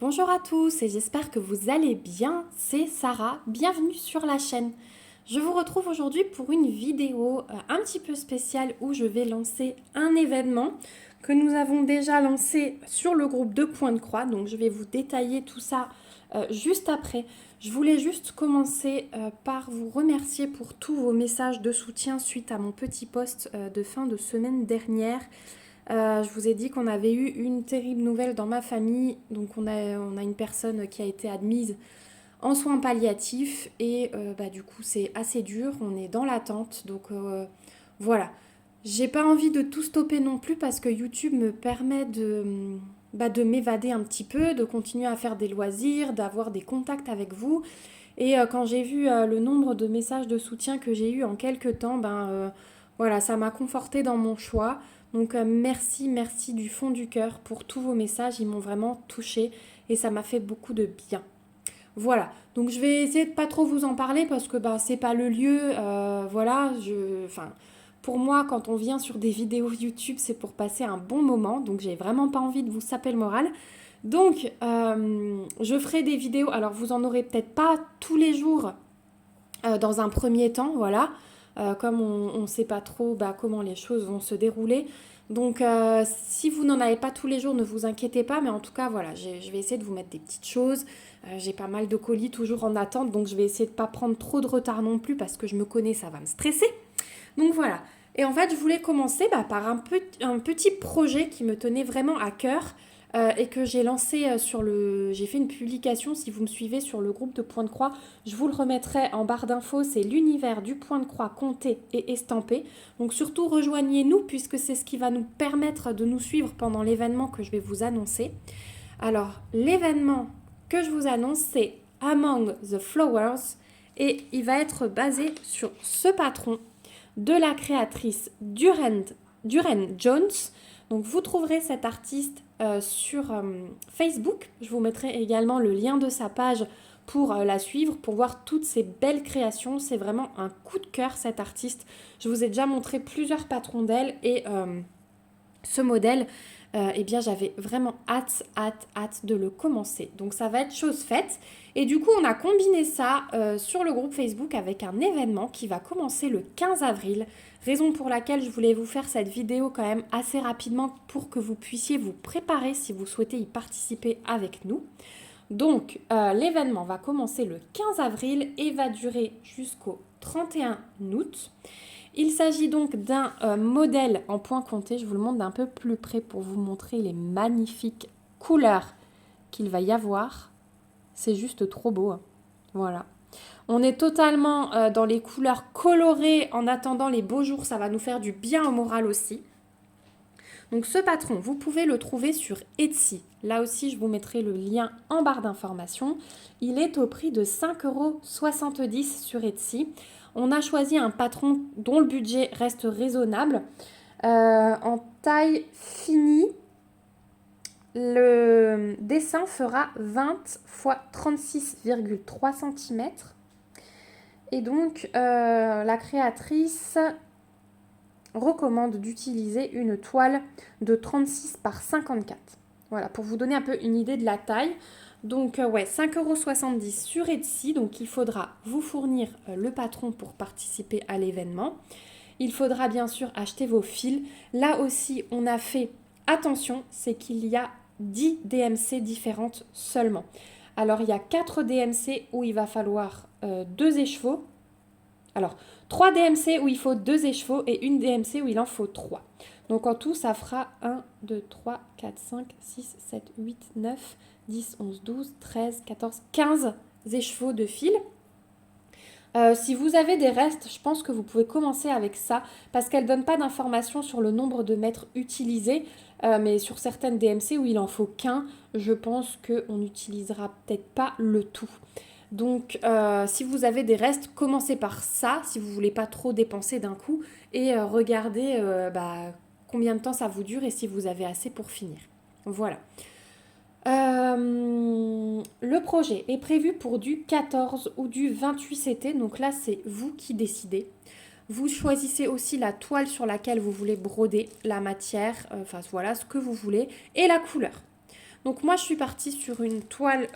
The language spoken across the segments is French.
Bonjour à tous et j'espère que vous allez bien, c'est Sarah, bienvenue sur la chaîne. Je vous retrouve aujourd'hui pour une vidéo un petit peu spéciale où je vais lancer un événement que nous avons déjà lancé sur le groupe de Point de Croix, donc je vais vous détailler tout ça juste après. Je voulais juste commencer par vous remercier pour tous vos messages de soutien suite à mon petit post de fin de semaine dernière. Je vous ai dit qu'on avait eu une terrible nouvelle dans ma famille. Donc on a une personne qui a été admise en soins palliatifs et du coup c'est assez dur. On est dans l'attente. Donc voilà. J'ai pas envie de tout stopper non plus parce que YouTube me permet de m'évader un petit peu, de continuer à faire des loisirs, d'avoir des contacts avec vous. Et quand j'ai vu le nombre de messages de soutien que j'ai eu en quelques temps, voilà, ça m'a conforté dans mon choix. Donc merci du fond du cœur pour tous vos messages, ils m'ont vraiment touchée et ça m'a fait beaucoup de bien. Voilà, donc je vais essayer de pas trop vous en parler parce que c'est pas le lieu. Voilà, pour moi, quand on vient sur des vidéos YouTube, c'est pour passer un bon moment. Donc j'ai vraiment pas envie de vous saper le moral. Donc je ferai des vidéos. Alors vous en aurez peut-être pas tous les jours dans un premier temps, voilà. Comme on ne sait pas trop comment les choses vont se dérouler. Donc si vous n'en avez pas tous les jours, ne vous inquiétez pas, mais en tout cas voilà, je vais essayer de vous mettre des petites choses. J'ai pas mal de colis toujours en attente, donc je vais essayer de ne pas prendre trop de retard non plus parce que je me connais, ça va me stresser. Donc voilà. Et en fait, je voulais commencer par un petit projet qui me tenait vraiment à cœur et que j'ai lancé sur le... J'ai fait une publication, si vous me suivez sur le groupe de Point de Croix, je vous le remettrai en barre d'infos, c'est l'univers du Point de Croix compté et estampé. Donc surtout rejoignez-nous puisque c'est ce qui va nous permettre de nous suivre pendant l'événement que je vais vous annoncer. Alors l'événement que je vous annonce, c'est Among the Flowers et il va être basé sur ce patron de la créatrice Duren Jones. Donc vous trouverez cet artiste sur Facebook. Je vous mettrai également le lien de sa page pour la suivre, pour voir toutes ses belles créations. C'est vraiment un coup de cœur cet artiste. Je vous ai déjà montré plusieurs patrons d'elle et ce modèle, j'avais vraiment hâte de le commencer. Donc ça va être chose faite. Et du coup, on a combiné ça sur le groupe Facebook avec un événement qui va commencer le 15 avril. Raison pour laquelle je voulais vous faire cette vidéo quand même assez rapidement pour que vous puissiez vous préparer si vous souhaitez y participer avec nous. Donc, l'événement va commencer le 15 avril et va durer jusqu'au 31 août. Il s'agit donc d'un modèle en point compté. Je vous le montre d'un peu plus près pour vous montrer les magnifiques couleurs qu'il va y avoir. C'est juste trop beau, hein. Voilà. On est totalement dans les couleurs colorées en attendant les beaux jours. Ça va nous faire du bien au moral aussi. Donc ce patron, vous pouvez le trouver sur Etsy. Là aussi, je vous mettrai le lien en barre d'information. Il est au prix de 5,70 € sur Etsy. On a choisi un patron dont le budget reste raisonnable. En taille finie, le dessin fera 20 x 36,3 cm. Et donc, la créatrice recommande d'utiliser une toile de 36 par 54. Voilà, pour vous donner un peu une idée de la taille. Donc, 5,70 € sur Etsy. Donc, il faudra vous fournir le patron pour participer à l'événement. Il faudra bien sûr acheter vos fils. Là aussi, on a fait attention, c'est qu'il y a 10 DMC différentes seulement. Alors, il y a 4 DMC où il va falloir 2 écheveaux. Alors, 3 DMC où il faut 2 écheveaux et une DMC où il en faut 3. Donc en tout, ça fera 1, 2, 3, 4, 5, 6, 7, 8, 9, 10, 11, 12, 13, 14, 15 écheveaux de fil. Si vous avez des restes, je pense que vous pouvez commencer avec ça parce qu'elle ne donne pas d'informations sur le nombre de mètres utilisés, mais sur certaines DMC où il en faut qu'un, je pense qu'on n'utilisera peut-être pas le tout. Donc, si vous avez des restes, commencez par ça, si vous ne voulez pas trop dépenser d'un coup, et regardez combien de temps ça vous dure et si vous avez assez pour finir. Voilà. Le projet est prévu pour du 14 ou du 28 CT, donc là c'est vous qui décidez. Vous choisissez aussi la toile sur laquelle vous voulez broder, la matière, voilà ce que vous voulez, et la couleur. Donc moi je suis partie sur une toile,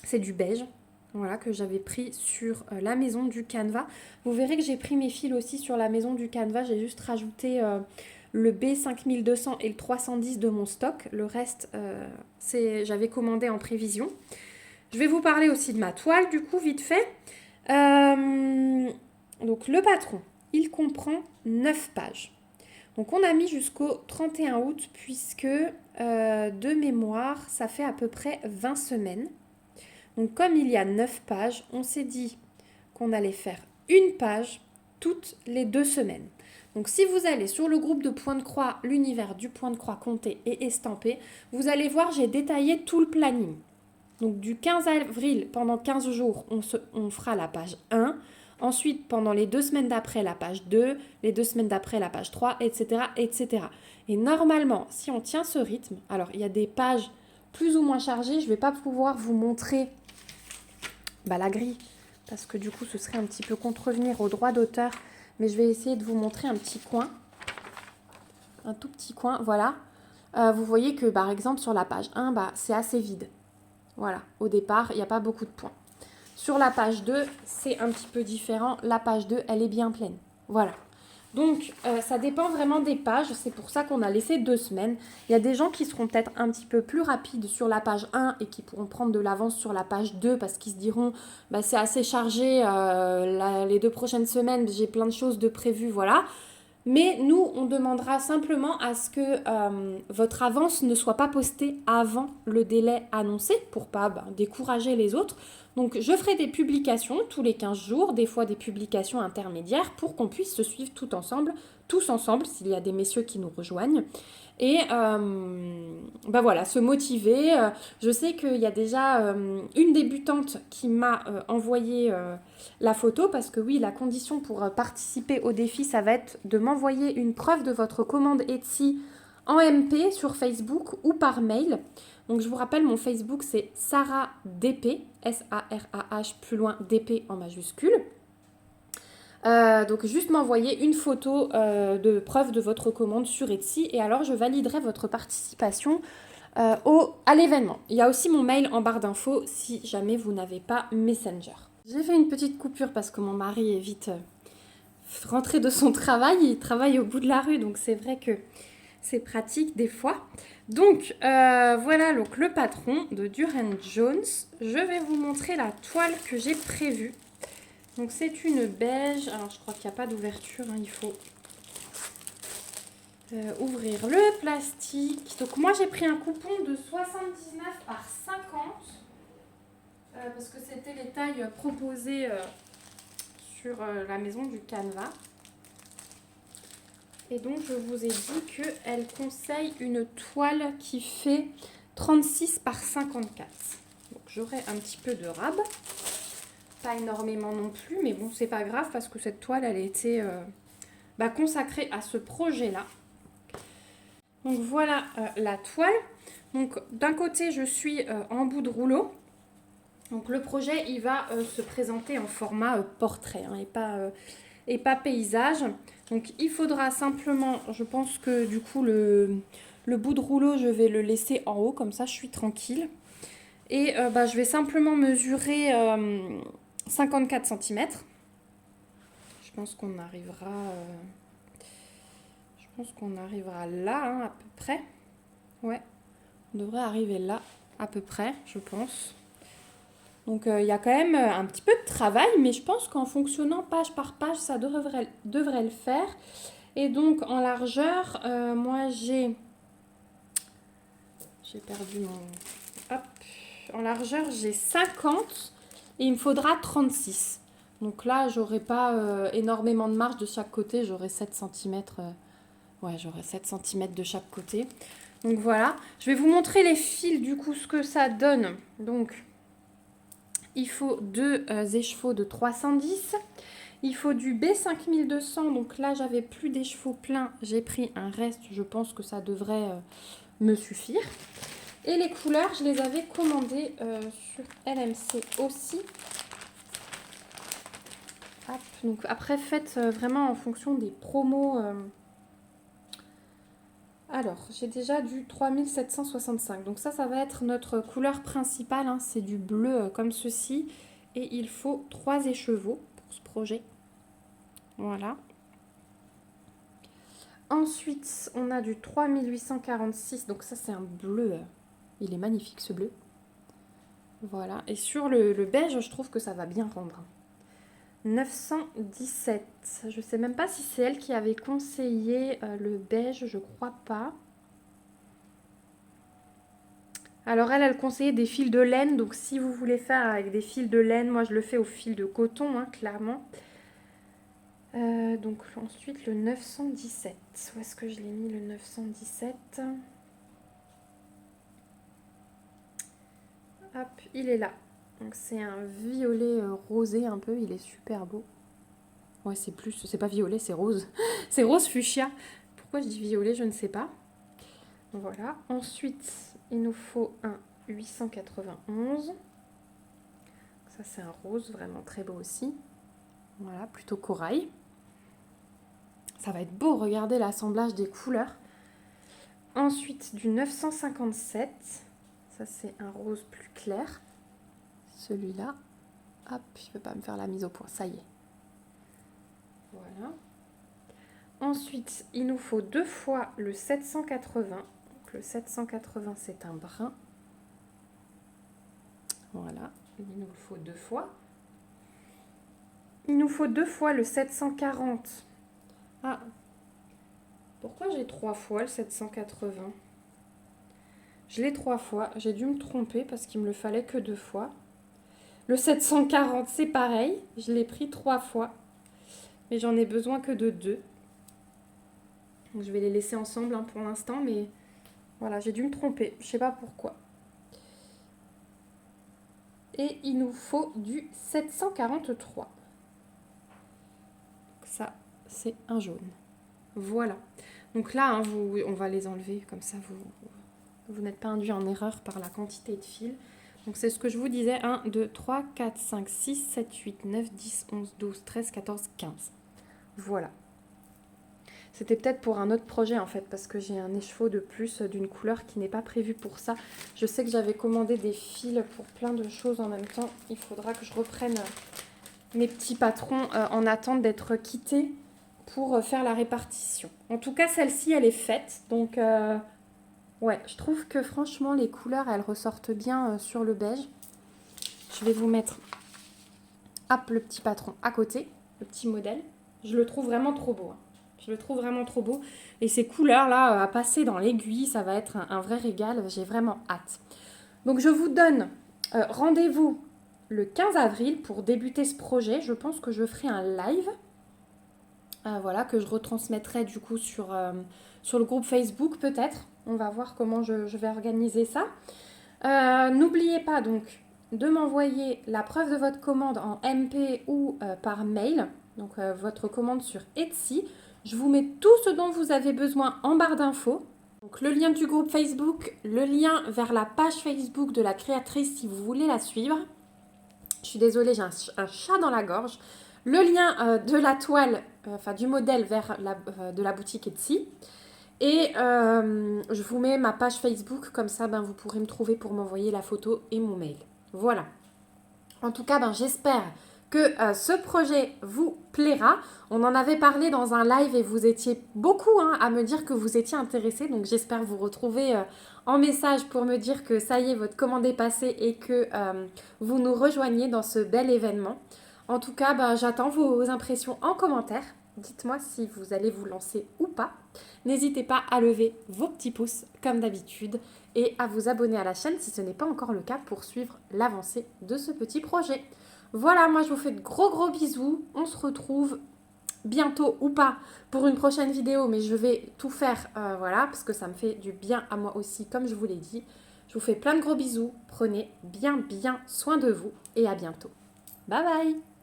c'est du beige, voilà, que j'avais pris sur la maison du Canva. Vous verrez que j'ai pris mes fils aussi sur la maison du Canva, j'ai juste rajouté le B5200 et le 310 de mon stock. Le reste, j'avais commandé en prévision. Je vais vous parler aussi de ma toile, du coup, vite fait. Donc le patron, il comprend 9 pages. Donc on a mis jusqu'au 31 août puisque de mémoire, ça fait à peu près 20 semaines. Donc comme il y a 9 pages, on s'est dit qu'on allait faire une page toutes les 2 semaines. Donc si vous allez sur le groupe de Point de Croix, l'univers du Point de Croix compté et estampé, vous allez voir, j'ai détaillé tout le planning. Donc du 15 avril, pendant 15 jours, on fera la page 1. Ensuite, pendant les 2 semaines d'après, la page 2. Les 2 semaines d'après, la page 3, etc., etc. Et normalement, si on tient ce rythme, alors il y a des pages plus ou moins chargées. Je ne vais pas pouvoir vous montrer la grille, parce que du coup, ce serait un petit peu contrevenir aux droits d'auteur. Mais je vais essayer de vous montrer un petit coin. Un tout petit coin, voilà. Vous voyez que, par exemple, sur la page 1, c'est assez vide. Voilà, au départ, il n'y a pas beaucoup de points. Sur la page 2, c'est un petit peu différent. La page 2, elle est bien pleine. Voilà. Donc, ça dépend vraiment des pages. C'est pour ça qu'on a laissé 2 semaines. Il y a des gens qui seront peut-être un petit peu plus rapides sur la page 1 et qui pourront prendre de l'avance sur la page 2 parce qu'ils se diront c'est assez chargé les 2 prochaines semaines, j'ai plein de choses de prévues, voilà. Mais nous, on demandera simplement à ce que votre avance ne soit pas postée avant le délai annoncé pour pas décourager les autres. Donc, je ferai des publications tous les 15 jours, des fois des publications intermédiaires pour qu'on puisse se suivre tous ensemble, s'il y a des messieurs qui nous rejoignent. Et voilà, se motiver. Je sais qu'il y a déjà une débutante qui m'a envoyé la photo parce que oui, la condition pour participer au défi, ça va être de m'envoyer une preuve de votre commande Etsy en MP sur Facebook ou par mail. Donc je vous rappelle, mon Facebook c'est Sarah DP, S-A-R-A-H plus loin DP en majuscule. Donc juste m'envoyer une photo de preuve de votre commande sur Etsy et alors je validerai votre participation à l'événement. Il y a aussi mon mail en barre d'infos si jamais vous n'avez pas Messenger. J'ai fait une petite coupure parce que mon mari est vite rentré de son travail. Il travaille au bout de la rue, donc c'est vrai que c'est pratique des fois. Donc voilà donc le patron de Durand Jones. Je vais vous montrer la toile que j'ai prévue. Donc c'est une beige. Alors je crois qu'il n'y a pas d'ouverture, il faut ouvrir le plastique. Donc moi j'ai pris un coupon de 79 par 50 parce que c'était les tailles proposées sur la maison du Canva. Et donc je vous ai dit qu'elle conseille une toile qui fait 36 par 54. Donc j'aurai un petit peu de rab. Pas énormément non plus, mais bon, c'est pas grave parce que cette toile, elle a été consacrée à ce projet-là. Donc voilà la toile. Donc d'un côté, je suis en bout de rouleau. Donc le projet, il va se présenter en format portrait et pas paysage. Donc il faudra simplement, je pense que du coup, le bout de rouleau, je vais le laisser en haut, comme ça je suis tranquille. Et je vais simplement mesurer 54 cm. Je pense qu'on arrivera là à peu près. Ouais, on devrait arriver là à peu près, je pense. Donc il y a quand même un petit peu de travail, mais je pense qu'en fonctionnant page par page, ça devrait le faire. Et donc en largeur, moi j'ai perdu mon... Hop. En largeur, j'ai 50 et il me faudra 36. Donc là, j'aurai pas énormément de marge de chaque côté. J'aurai 7 cm. J'aurai 7 cm de chaque côté. Donc voilà. Je vais vous montrer les fils, du coup, ce que ça donne. Donc, il faut 2 écheveaux de 310. Il faut du B5200. Donc là, j'avais plus d'écheveaux pleins. J'ai pris un reste. Je pense que ça devrait me suffire. Et les couleurs, je les avais commandées sur LMC aussi. Hop, donc après, faites vraiment en fonction des promos Alors, j'ai déjà du 3765. Donc ça va être notre couleur principale, hein. C'est du bleu comme ceci. Et il faut 3 écheveaux pour ce projet. Voilà. Ensuite, on a du 3846. Donc ça, c'est un bleu. Il est magnifique, ce bleu. Voilà. Et sur le beige, je trouve que ça va bien rendre. 917. Je sais même pas si c'est elle qui avait conseillé le beige, je crois pas. Alors elle conseillait des fils de laine, donc si vous voulez faire avec des fils de laine, moi je le fais au fil de coton, hein, clairement. Donc ensuite le 917. Où est-ce que je l'ai mis le 917? Hop, il est là. Donc c'est un violet rosé un peu, il est super beau. Ouais, c'est pas violet, c'est rose. C'est rose fuchsia. Pourquoi je dis violet, je ne sais pas. Voilà. Ensuite, il nous faut un 891. Ça, c'est un rose vraiment très beau aussi. Voilà, plutôt corail. Ça va être beau, regardez l'assemblage des couleurs. Ensuite, du 957. Ça, c'est un rose plus clair. Celui-là. Hop, je ne peux pas me faire la mise au point. Ça y est. Voilà. Ensuite, il nous faut 2 fois le 780. Donc, le 780, c'est un brun. Voilà. Il nous le faut 2 fois. Il nous faut 2 fois le 740. Ah, pourquoi j'ai 3 fois le 780? Je l'ai 3 fois. J'ai dû me tromper parce qu'il me le fallait que 2 fois. Le 740, c'est pareil. Je l'ai pris 3 fois. Mais j'en ai besoin que de 2. Donc je vais les laisser ensemble hein, pour l'instant. Mais voilà, j'ai dû me tromper. Je ne sais pas pourquoi. Et il nous faut du 743. Ça, c'est un jaune. Voilà. Donc là, hein, on va les enlever. Comme ça, vous n'êtes pas induit en erreur par la quantité de fils. Donc c'est ce que je vous disais. 1, 2, 3, 4, 5, 6, 7, 8, 9, 10, 11, 12, 13, 14, 15. Voilà. C'était peut-être pour un autre projet en fait, parce que j'ai un écheveau de plus d'une couleur qui n'est pas prévue pour ça. Je sais que j'avais commandé des fils pour plein de choses en même temps. Il faudra que je reprenne mes petits patrons en attente d'être quittés pour faire la répartition. En tout cas, celle-ci, elle est faite. Donc, ouais, je trouve que franchement, les couleurs, elles ressortent bien sur le beige. Je vais vous mettre hop, le petit patron à côté, le petit modèle. Je le trouve vraiment trop beau. Hein. Je le trouve vraiment trop beau. Et ces couleurs-là, à passer dans l'aiguille, ça va être un vrai régal. J'ai vraiment hâte. Donc, je vous donne rendez-vous le 15 avril pour débuter ce projet. Je pense que je ferai un live. Voilà, que je retransmettrai du coup sur le groupe Facebook peut-être. On va voir comment je vais organiser ça. N'oubliez pas donc de m'envoyer la preuve de votre commande en MP ou par mail. Donc votre commande sur Etsy. Je vous mets tout ce dont vous avez besoin en barre d'infos. Donc le lien du groupe Facebook, le lien vers la page Facebook de la créatrice si vous voulez la suivre. Je suis désolée, j'ai un chat dans la gorge. Le lien de la toile, du modèle vers de la boutique Etsy. Et je vous mets ma page Facebook, comme ça vous pourrez me trouver pour m'envoyer la photo et mon mail. Voilà. En tout cas, j'espère que ce projet vous plaira. On en avait parlé dans un live et vous étiez beaucoup à me dire que vous étiez intéressés. Donc j'espère vous retrouver en message pour me dire que ça y est, votre commande est passée et que vous nous rejoignez dans ce bel événement. En tout cas, j'attends vos impressions en commentaire. Dites-moi si vous allez vous lancer ou pas. N'hésitez pas à lever vos petits pouces comme d'habitude et à vous abonner à la chaîne si ce n'est pas encore le cas pour suivre l'avancée de ce petit projet. Voilà, moi je vous fais de gros bisous. On se retrouve bientôt ou pas pour une prochaine vidéo, mais je vais tout faire, voilà, parce que ça me fait du bien à moi aussi, comme je vous l'ai dit. Je vous fais plein de gros bisous. Prenez bien soin de vous et à bientôt. Bye bye!